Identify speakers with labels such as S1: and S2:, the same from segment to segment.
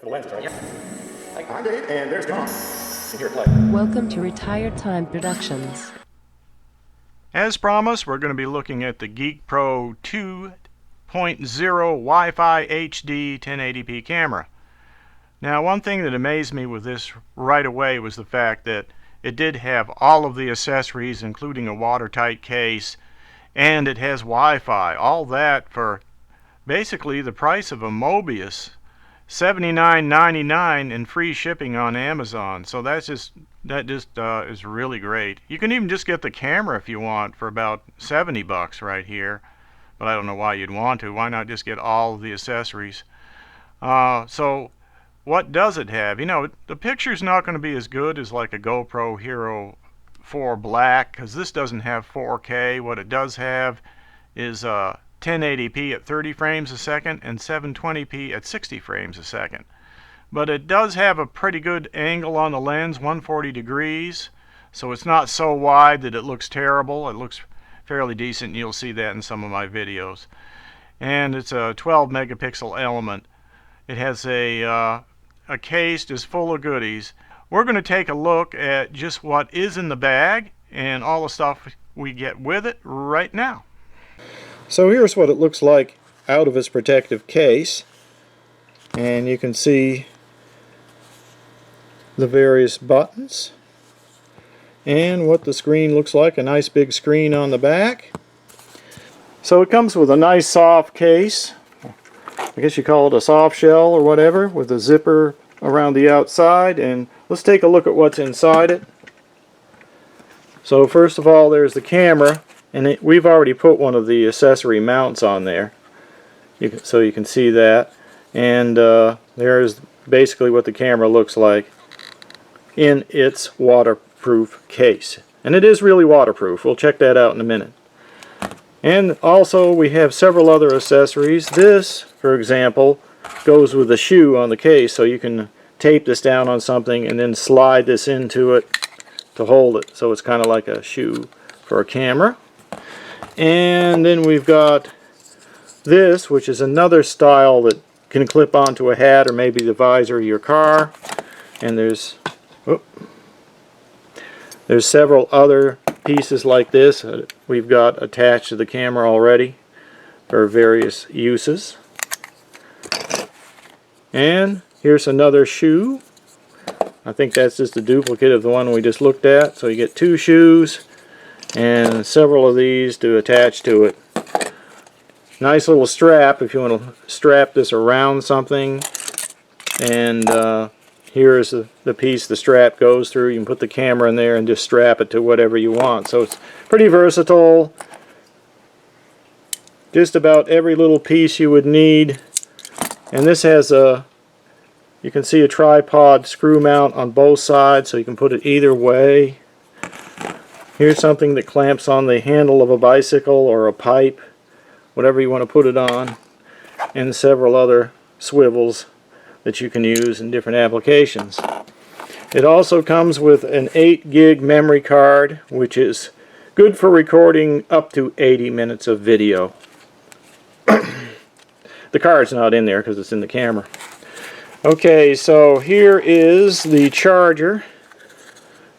S1: The lenses are here. I'm Dave, and there's Tom. And here, play.
S2: Welcome to Retired Time Productions.
S3: As promised, we're going to be looking at the GeekPro 2.0 Wi-Fi HD 1080p camera. Now, one thing that amazed me with this right away was the fact that it did have all of the accessories, including a watertight case, and it has Wi-Fi. All that for basically the price of a Mobius. $79.99 and free shipping on Amazon. So that just is really great. You can even just get the camera if you want for about $70 right here, but I don't know why you'd want to. Why not just get all of the accessories? So what does it have? You know, the picture's not going to be as good as like a GoPro Hero 4 Black, because this doesn't have 4K. What it does have is 1080p at 30 frames a second and 720p at 60 frames a second. But it does have a pretty good angle on the lens, 140 degrees, so it's not so wide that it looks terrible. It looks fairly decent, and you'll see that in some of my videos. And it's a 12 megapixel element. It has a case just full of goodies. We're going to take a look at just what is in the bag and all the stuff we get with it right now.
S4: So here's what it looks like out of its protective case, and you can see the various buttons and what the screen looks like, a nice big screen on the back. So it comes with a nice soft case, I guess you call it a soft shell or whatever, with a zipper around the outside, and let's take a look at what's inside it. So first of all, there's the camera. And we've already put one of the accessory mounts on there, so you can see that. And there's basically what the camera looks like in its waterproof case. And it is really waterproof. We'll check that out in a minute. And also we have several other accessories. This, for example, goes with the shoe on the case, so you can tape this down on something and then slide this into it to hold it. So it's kind of like a shoe for a camera. And then we've got this, which is another style that can clip onto a hat or maybe the visor of your car. And there's several other pieces like this we've got attached to the camera already for various uses. And here's another shoe. I think that's just a duplicate of the one we just looked at. So you get two shoes and several of these to attach to it. Nice little strap if you want to strap this around something. And here's the piece the strap goes through. You can put the camera in there and just strap it to whatever you want. So it's pretty versatile. Just about every little piece you would need. And this has you can see a tripod screw mount on both sides, so you can put it either way. Here's something that clamps on the handle of a bicycle or a pipe, whatever you want to put it on, and several other swivels that you can use in different applications. It also comes with an 8 gig memory card, which is good for recording up to 80 minutes of video. The card's not in there because it's in the camera. Okay, so here is the charger.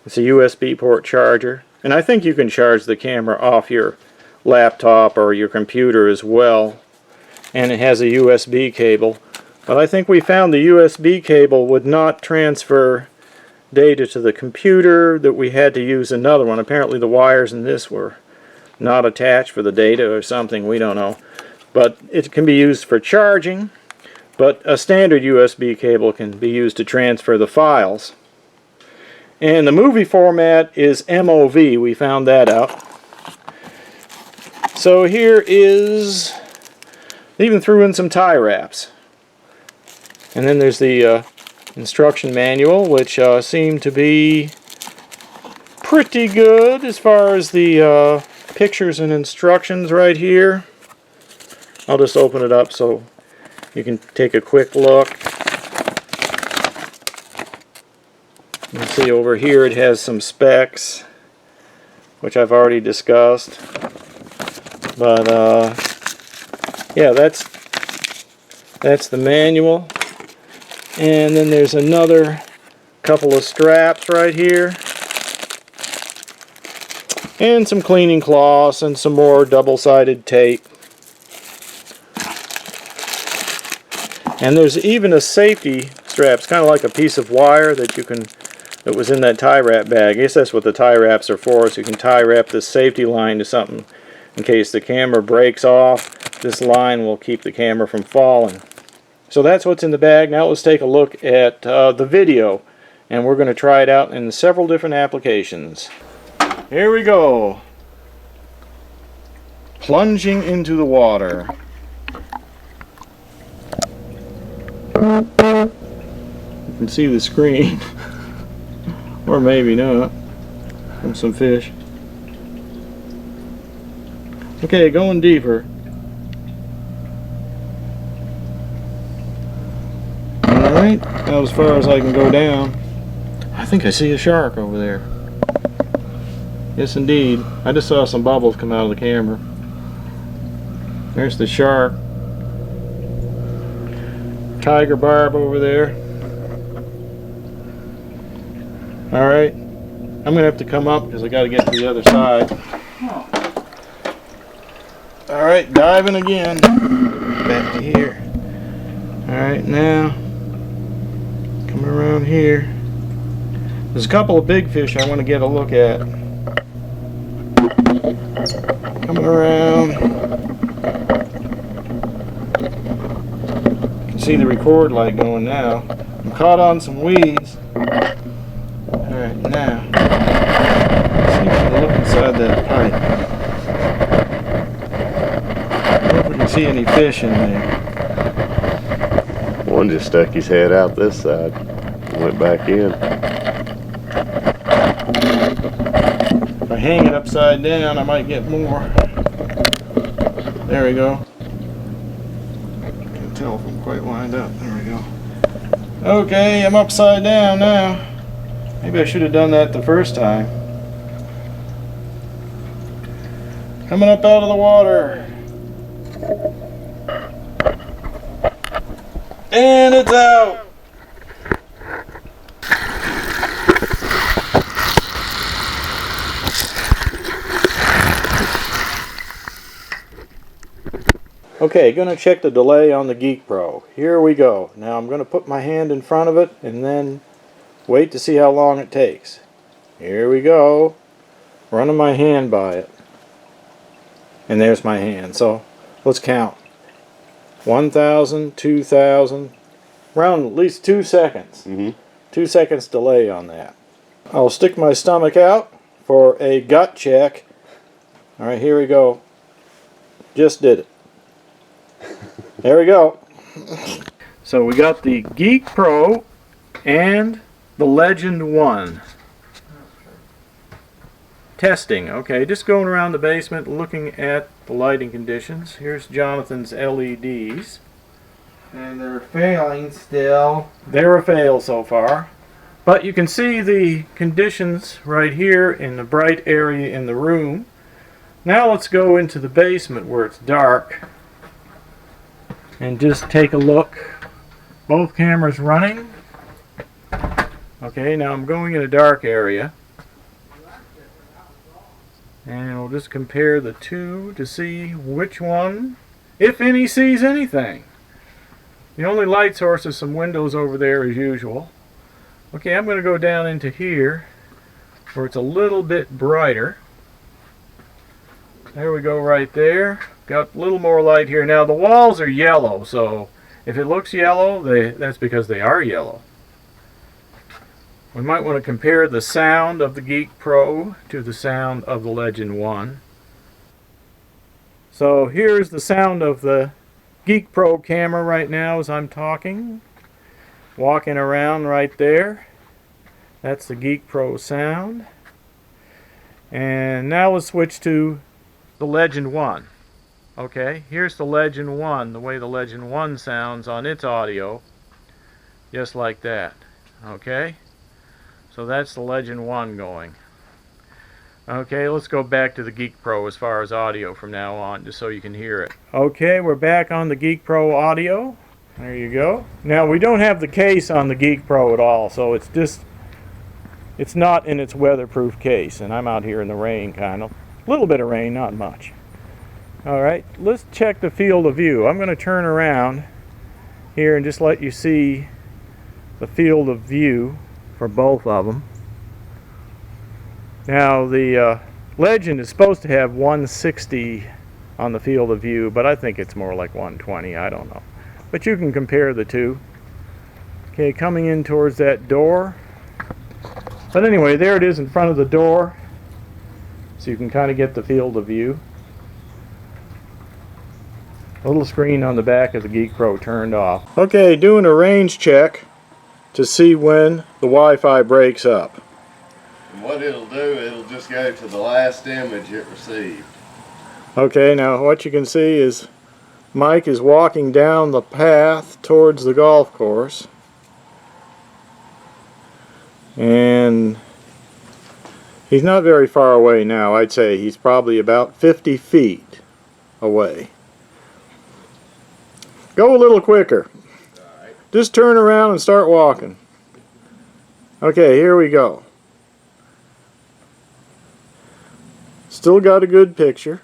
S4: It's a USB port charger. And I think you can charge the camera off your laptop or your computer as well. And it has a USB cable. But I think we found the USB cable would not transfer data to the computer, that we had to use another one. Apparently the wires in this were not attached for the data or something, we don't know. But it can be used for charging. But a standard USB cable can be used to transfer the files. And the movie format is MOV. We found that out. So here is, they even threw in some tie wraps. And then there's the instruction manual, which seemed to be pretty good as far as the pictures and instructions right here. I'll just open it up so you can take a quick look. You can see over here it has some specs, which I've already discussed. But yeah, that's the manual. And then there's another couple of straps right here. And some cleaning cloths and some more double-sided tape. And there's even a safety strap. It's kind of like a piece of wire that was in that tie wrap bag. I guess that's what the tie wraps are for, so you can tie wrap this safety line to something in case the camera breaks off. This line will keep the camera from falling. So that's what's in the bag. Now let's take a look at the video, and we're going to try it out in several different applications. Here we go. Plunging into the water. You can see the screen. Or maybe not. From some fish. Okay, going deeper. Alright, now as far as I can go down. I think I see a shark over there. Yes indeed. I just saw some bubbles come out of the camera. There's the shark. Tiger barb over there. Alright, I'm going to have to come up because I got to get to the other side. Alright, diving again. Back to here. Alright, now coming around here. There's a couple of big fish I want to get a look at. Coming around. You can see the record light going now. I'm caught on some weeds. Alright, now, let's see if we can look inside that pipe. I don't know if we can see any fish in there.
S5: One just stuck his head out this side and went back in.
S4: If I hang it upside down, I might get more. There we go. Can't tell if I'm quite lined up. There we go. Okay, I'm upside down now. Maybe I should have done that the first time. Coming up out of the water. And it's out. Okay, gonna check the delay on the GeekPro. Here we go. Now I'm gonna put my hand in front of it and then wait to see how long it takes. Here we go. Running my hand by it. And there's my hand. So let's count. 1,000, 2,000. Around at least 2 seconds. 2 seconds delay on that. I'll stick my stomach out for a gut check. Alright, here we go. Just did it. There we go. So we got the GeekPro and the Legend 1. Testing. Okay, just going around the basement looking at the lighting conditions. Here's Jonathan's LEDs.
S6: And they're failing still.
S4: They're a fail so far. But you can see the conditions right here in the bright area in the room. Now let's go into the basement where it's dark and just take a look. Both cameras running. Okay, now I'm going in a dark area. And we'll just compare the two to see which one, if any, sees anything. The only light source is some windows over there as usual. Okay, I'm going to go down into here where it's a little bit brighter. There we go right there. Got a little more light here. Now the walls are yellow, so if it looks yellow, that's because they are yellow. We might want to compare the sound of the GeekPro to the sound of the Legend 1. So here's the sound of the GeekPro camera right now as I'm talking. Walking around right there. That's the GeekPro sound. And now let's switch to the Legend 1. Okay, here's the Legend 1, the way the Legend 1 sounds on its audio. Just like that. Okay? So that's the Legend 1 going. Okay, let's go back to the GeekPro as far as audio from now on, just so you can hear it. Okay, we're back on the GeekPro audio. There you go. Now we don't have the case on the GeekPro at all, so it's not in its weatherproof case, and I'm out here in the rain kind of. A little bit of rain, not much. Alright, let's check the field of view. I'm going to turn around here and just let you see the field of view for both of them. Now the Legend is supposed to have 160 on the field of view, but I think it's more like 120, I don't know. But you can compare the two. Okay, coming in towards that door. But anyway, there it is in front of the door, so you can kind of get the field of view. A little screen on the back of the GeekPro turned off. Okay, doing a range check to see when the Wi-Fi breaks up.
S5: And what it'll do, it'll just go to the last image it received.
S4: Okay, now what you can see is Mike is walking down the path towards the golf course. And he's not very far away now. I'd say he's probably about 50 feet away. Go a little quicker.
S5: Alright.
S4: Just turn around and start walking. Okay, here we go. Still got a good picture.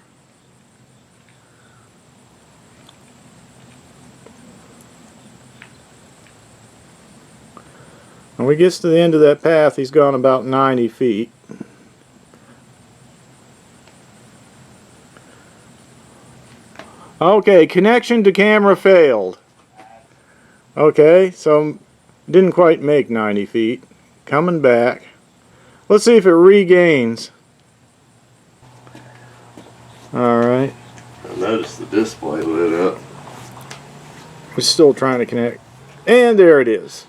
S4: When he gets to the end of that path, he's gone about 90 feet. Okay, connection to camera failed. Okay, so didn't quite make 90 feet. Coming back. Let's see if it regains. Alright.
S5: I noticed the display lit up.
S4: We're still trying to connect. And there it is.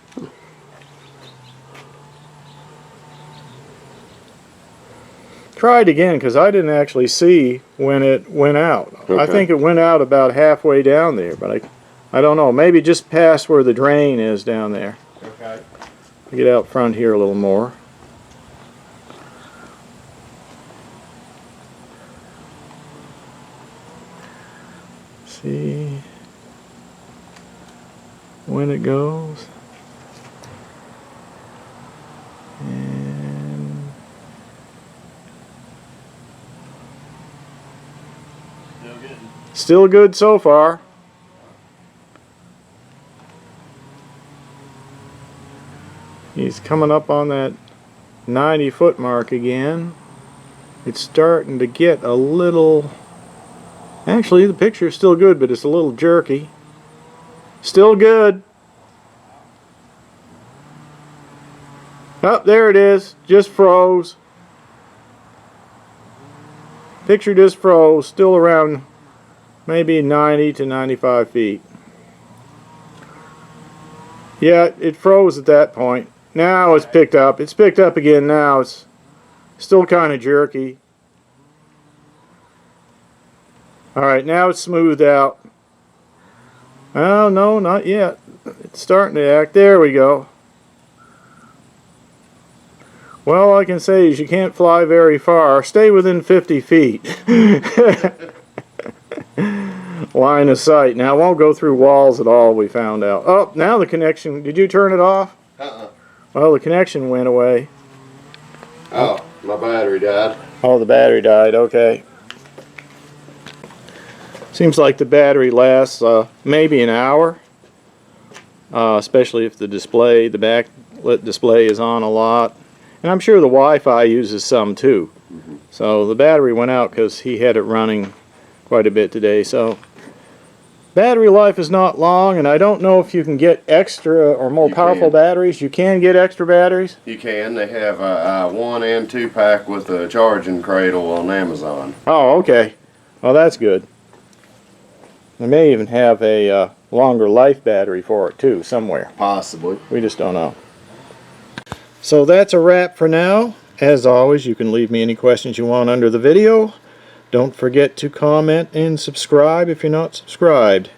S4: Try it again, because I didn't actually see when it went out.
S5: Okay.
S4: I think it went out about halfway down there, but I don't know. Maybe just past where the drain is down there.
S5: Okay.
S4: Get out front here a little more. See when it goes. And still good so far. He's coming up on that 90-foot mark again. It's starting to get a little... Actually, the picture is still good, but it's a little jerky. Still good. Oh, there it is. Just froze. Picture just froze. Still around maybe 90 to 95 feet. Yeah, it froze at that point. Now it's picked up. It's picked up again now. It's still kind of jerky. Alright, now it's smoothed out. Oh, no, not yet. It's starting to act. There we go. Well, all I can say is you can't fly very far. Stay within 50 feet. Line of sight. Now, it won't go through walls at all, we found out. Oh, now the connection. Did you turn it off?
S5: Uh-uh.
S4: Well, the connection went away.
S5: Oh, my battery died.
S4: Oh, the battery died. Okay. Seems like the battery lasts maybe an hour. Especially if the display, the backlit display is on a lot. And I'm sure the Wi-Fi uses some too.
S5: Mm-hmm.
S4: So the battery went out because he had it running quite a bit today. So battery life is not long, and I don't know if you can get extra or more powerful batteries. You can get extra batteries?
S5: You can. They have a 1 and 2 pack with a charging cradle on Amazon.
S4: Oh, okay. Well, that's good. They may even have a longer life battery for it too, somewhere.
S5: Possibly.
S4: We just don't know. So that's a wrap for now. As always, you can leave me any questions you want under the video. Don't forget to comment and subscribe if you're not subscribed.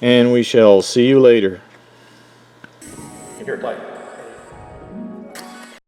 S4: And we shall see you later.
S1: Here, play.